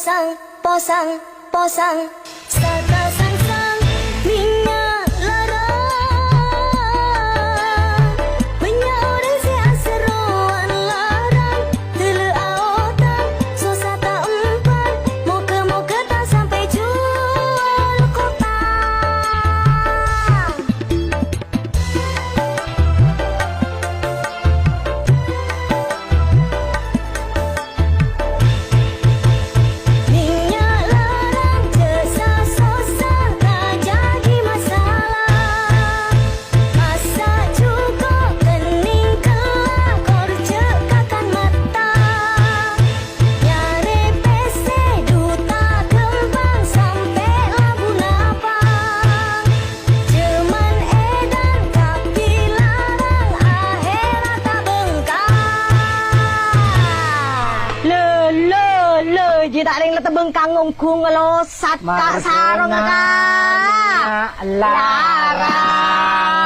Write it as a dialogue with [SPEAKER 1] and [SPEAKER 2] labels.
[SPEAKER 1] posang, posang, posang, saka sang-sang minyak larang, minyak orang si aseroan larang, tele aotan, susah tak empan, moga-moga tak sampai jual kota. Minyak larang desas-sosa tak jadi masalah, masak cukup kening kelak korjekakan mata, nyari PC duta kembang sampai labu napang, cuman edan tapi larang akhirat tak bengkak.
[SPEAKER 2] Le, je tak ada yang terbengkang ngungkung lo sat kak sarong kak.
[SPEAKER 3] Larang.